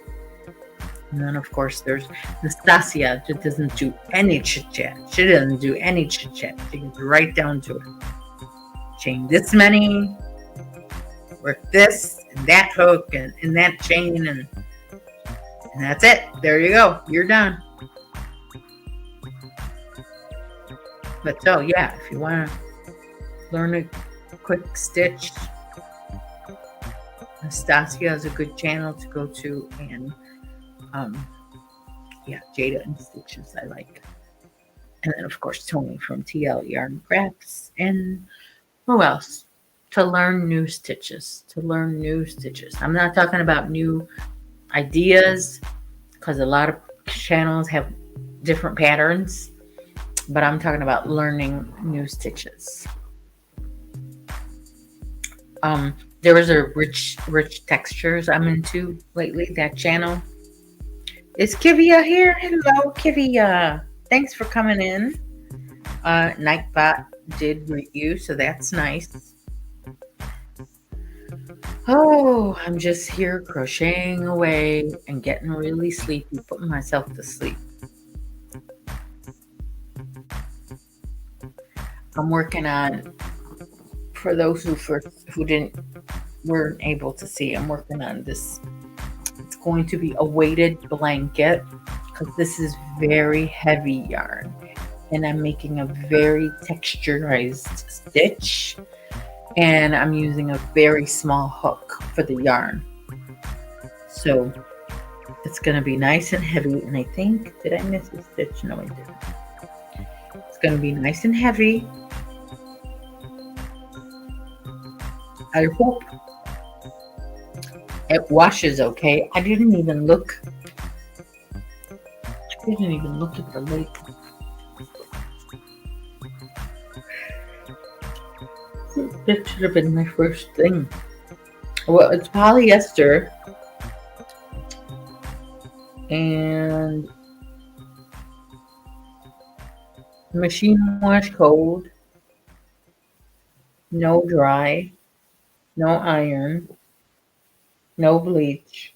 [SPEAKER 1] then of course there's Nastasia that doesn't do any chit chat. She doesn't do any chit chat. She gets right down to it. Chain this many, work this and that hook and that chain, and that's it. There you go. You're done. But so yeah, if you want to learn a quick stitch, Nastasia is a good channel to go to, and Jada and Stitches I like. And then of course Tony from TL Yarn Crafts, and who else? To learn new stitches. I'm not talking about new ideas, because a lot of channels have different patterns, but I'm talking about learning new stitches. There was a rich textures I'm into lately. That channel. Is Kivia here? Hello, Kivia. Thanks for coming in. Nightbot did greet you, so that's nice. Oh, I'm just here crocheting away and getting really sleepy, putting myself to sleep. I'm working on, for those who didn't weren't able to see, I'm working on this. It's going to be a weighted blanket because this is very heavy yarn, and I'm making a very texturized stitch, and I'm using a very small hook for the yarn. So it's going to be nice and heavy. And I think, did I miss a stitch? No, I didn't. It's going to be nice and heavy. I hope it washes okay. I didn't even look. I didn't even look at the label. That should have been my first thing. Well, it's polyester and machine wash cold, no dry, no iron, no bleach.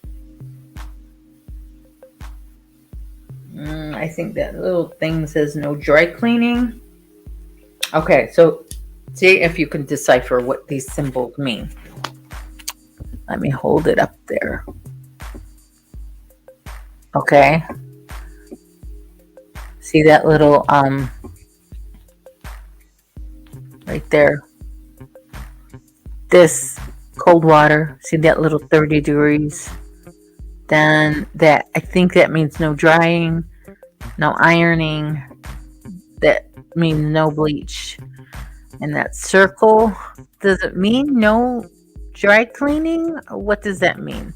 [SPEAKER 1] I think that little thing says no dry cleaning. Okay, so see if you can decipher what these symbols mean. Let me hold it up there. Okay. See that little right there. This cold water. See that little 30 degrees? Then that, I think that means no drying, no ironing. That means no bleach. And that circle, does it mean no dry cleaning? What does that mean?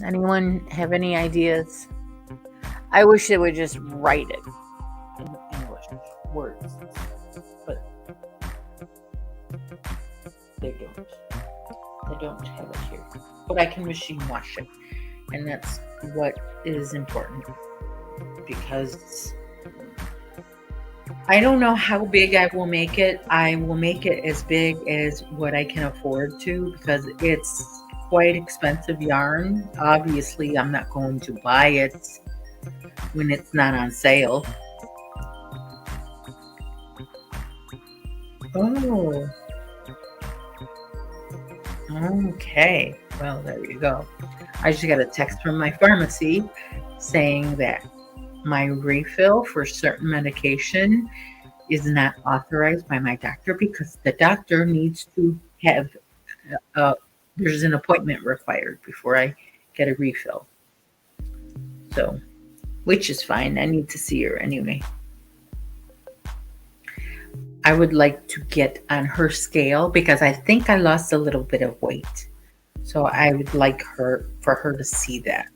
[SPEAKER 1] Anyone have any ideas? I wish they would just write it in English words, but they don't. They don't have it here. But I can machine wash it, and that's what is important, because I don't know how big I will make it. I will make it as big as what I can afford to, because it's quite expensive yarn. Obviously, I'm not going to buy it when it's not on sale. Oh, okay. Well, there you go. I just got a text from my pharmacy saying that my refill for certain medication is not authorized by my doctor, because the doctor needs to have there's an appointment required before I get a refill. So, which is fine. I need to see her anyway. I would like to get on her scale because I think I lost a little bit of weight. So I would like for her to see that.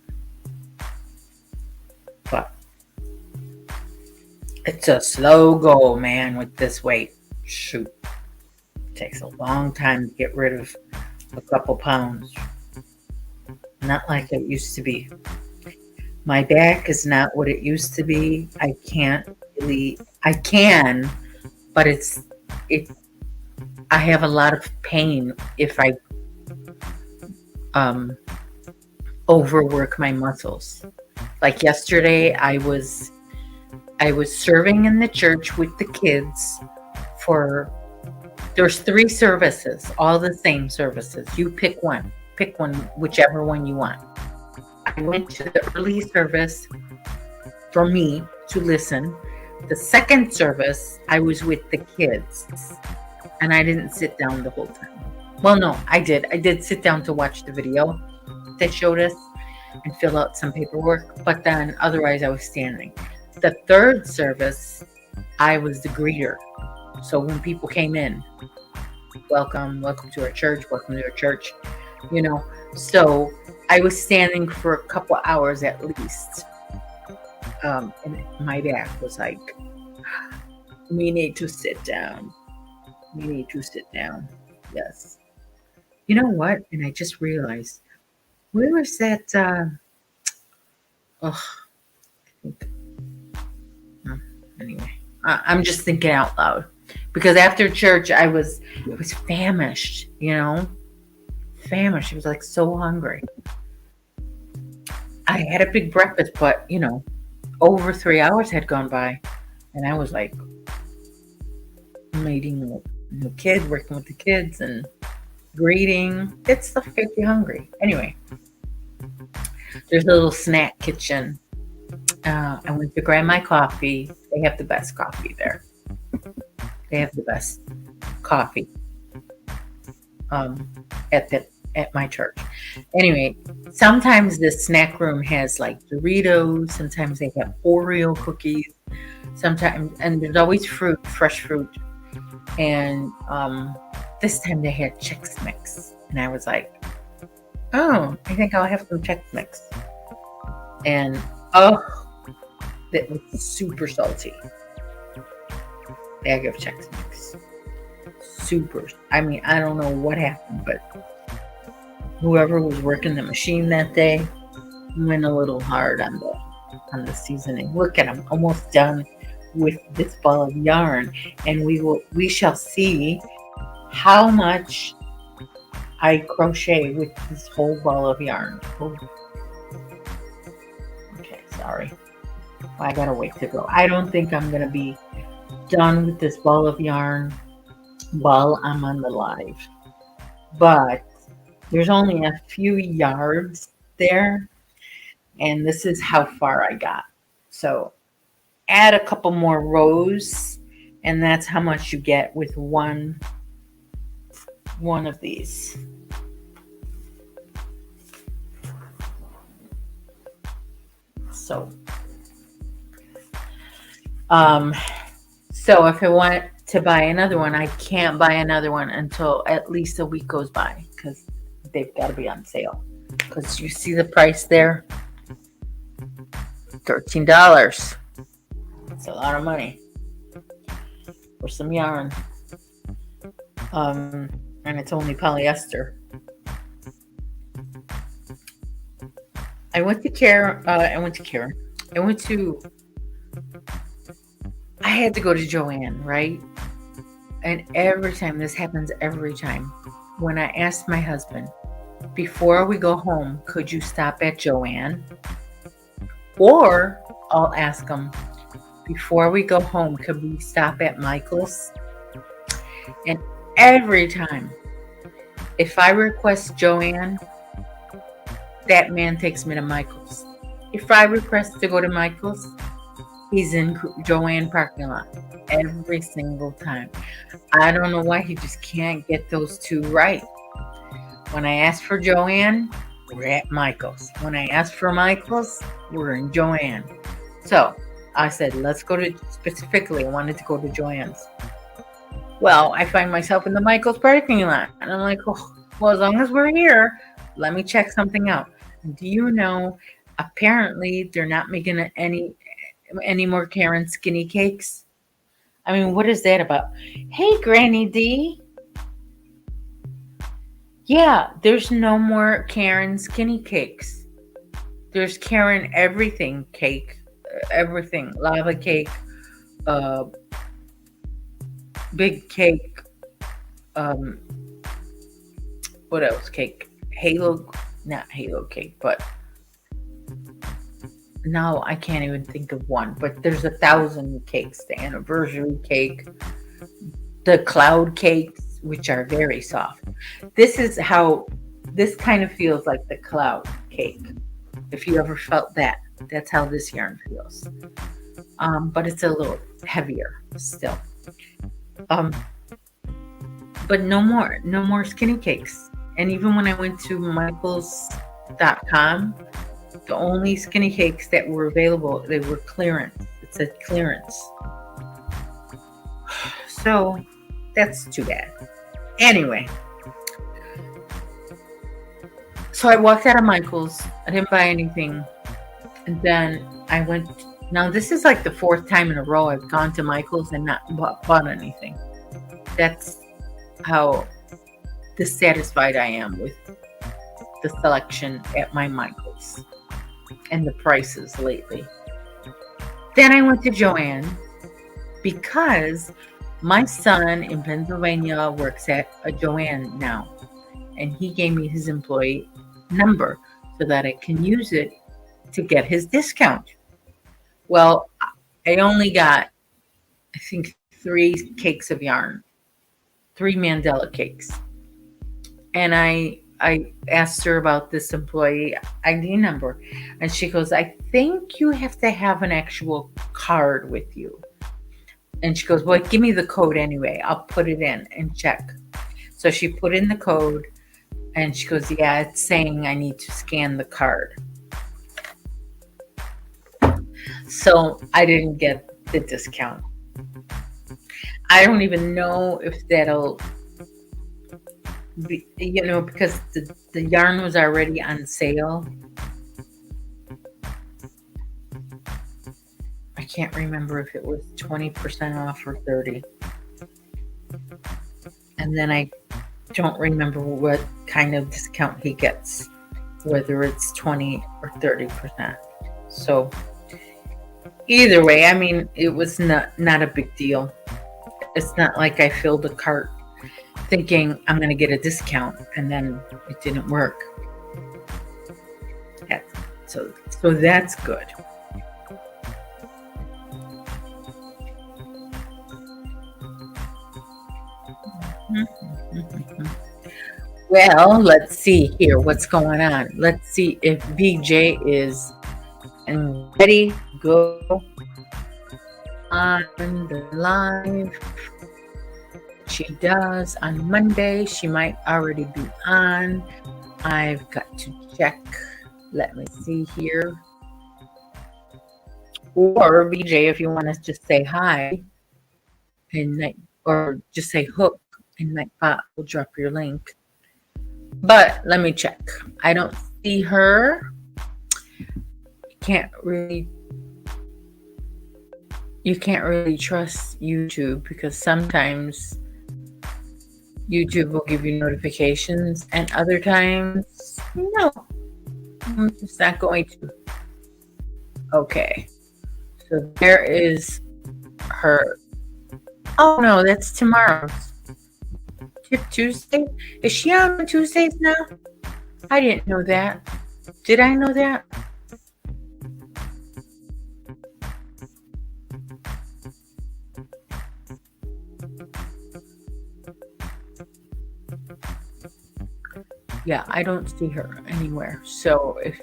[SPEAKER 1] But it's a slow go, man, with this weight. Shoot. It takes a long time to get rid of a couple pounds. Not like it used to be. My back is not what it used to be. I can, but it's I have a lot of pain if I overwork my muscles. Like yesterday, I was serving in the church with the kids for, there's 3 services, all the same services. You pick one, whichever one you want. I went to the early service for me to listen. The second service, I was with the kids, and I didn't sit down the whole time. Well, no, I did. I did sit down to watch the video they showed us and fill out some paperwork, but then otherwise I was standing. The third service, I was the greeter. So when people came in, welcome to our church, So I was standing for a couple hours at least. And my back was like, we need to sit down. Yes. You know what? And I just realized, where was that? Anyway, I'm just thinking out loud, because after church I was famished, famished. She was like so hungry. I had a big breakfast, but over 3 hours had gone by, and I was like meeting the kid, working with the kids, and greeting. That stuff gets you hungry. Anyway, there's a little snack kitchen. I went to grab my coffee. They have the best coffee there. They have the best coffee at my church. Anyway, sometimes the snack room has like Doritos. Sometimes they have Oreo cookies. Sometimes, and there's always fruit, fresh fruit. And this time they had Chex Mix, and I was like, "Oh, I think I'll have some Chex Mix." And that was super salty. Bag of Chex Mix, super. I mean, I don't know what happened, but whoever was working the machine that day went a little hard on the seasoning. Look at them, almost done with this ball of yarn, and we shall see how much I crochet with this whole ball of yarn. Oh. Okay, sorry. I got a ways to go. I don't think I'm gonna be done with this ball of yarn while I'm on the live, but there's only a few yards there, and this is how far I got. So add a couple more rows, and that's how much you get with one of these. So if I want to buy another one, I can't buy another one until at least a week goes by, because they've got to be on sale. Because you see the price there, $13. It's a lot of money for some yarn, and it's only polyester. I had to go to Joann, right? And every time, this happens every time, when I ask my husband, before we go home, could you stop at Joann? Or I'll ask him, before we go home, could we stop at Michael's? And every time, if I request Joann, that man takes me to Michael's. If I request to go to Michael's, he's in Joann parking lot every single time. I don't know why he just can't get those two right. When I ask for Joann, we're at Michael's. When I ask for Michael's, we're in Joann. So I said, let's go to, specifically, I wanted to go to Joann's. Well, I find myself in the Michael's parking lot. And I'm like, oh, well, as long as we're here, let me check something out. And do you know, apparently they're not making any more Karen skinny cakes. I mean, what is that about? Hey, Granny D. Yeah, there's no more Karen skinny cakes. There's Karen everything cake, everything, lava cake, big cake, what else cake? Not halo cake, but no, I can't even think of one, but there's 1,000 cakes. The anniversary cake, the cloud cakes, which are very soft. This kind of feels like the cloud cake. If you ever felt that, that's how this yarn feels. But it's a little heavier still. But no more skinny cakes. And even when I went to michaels.com, the only skinny cakes that were available, they were clearance. It said clearance. So that's too bad. Anyway, so I walked out of Michael's. I didn't buy anything. And then I went. Now, this is like the 4th time in a row I've gone to Michael's and not bought anything. That's how dissatisfied I am with the selection at my Michael's and the prices lately. Then I went to Joann because my son in Pennsylvania works at a Joann now. and he gave me his employee number so that I can use it to get his discount. Well, I only got, I think, 3 cakes of yarn, 3 Mandela cakes. And I asked her about this employee ID number, and she goes, I think you have to have an actual card with you. And she goes, well, give me the code anyway. I'll put it in and check. So she put in the code, and she goes, yeah, it's saying I need to scan the card. So I didn't get the discount. I don't even know if that'll be, because the yarn was already on sale. I can't remember if it was 20% off or 30. And then I don't remember what kind of discount he gets, whether it's 20 or 30%. So either way, I mean, it was not a big deal. It's not like I filled a cart thinking I'm going to get a discount and then it didn't work. Yeah, so that's good. Well, let's see here what's going on. Let's see if VJ is ready. Go on the live. She does on Monday. She might already be on. I've got to check. Let me see here. Or VJ, if you want to just say hi, or just say hook, and Nightbot will drop your link. But let me check. I don't see her. You can't really trust YouTube because sometimes YouTube will give you notifications and other times, no. I'm just not going to. Okay. So there is her. Oh no, that's tomorrow's. Tip Tuesday? Is she on Tuesdays now? I didn't know that. Did I know that? Yeah, I don't see her anywhere. So if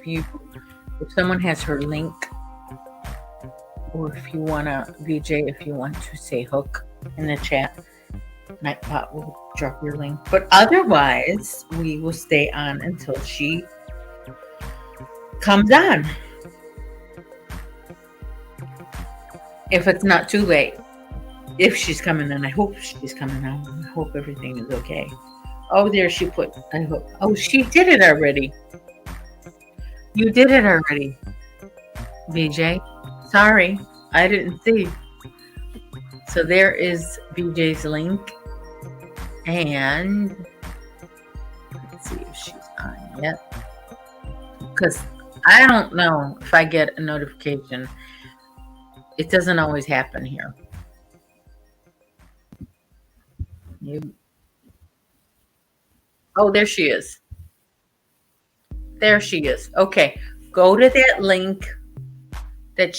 [SPEAKER 1] someone has her link, or if you wanna, VJ, if you want to say hook in the chat, Nightbot will drop your link. But otherwise, we will stay on until she comes on. If it's not too late. If she's coming on, I hope she's coming on. I hope everything is okay. Oh, there she put, I hope. Oh, she did it already. You did it already, VJ. Sorry, I didn't see. So there is VJ's link. And let's see if she's on yet. Because I don't know if I get a notification. It doesn't always happen here. Oh, there she is. There she is. Okay. Go to that link that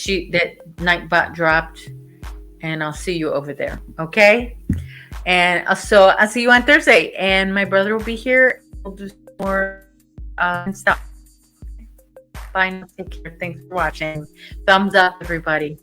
[SPEAKER 1] Nightbot dropped, and I'll see you over there. Okay? And so I'll see you on Thursday. And my brother will be here. We'll do some more stuff. Bye now. Take care. Thanks for watching. Thumbs up, everybody.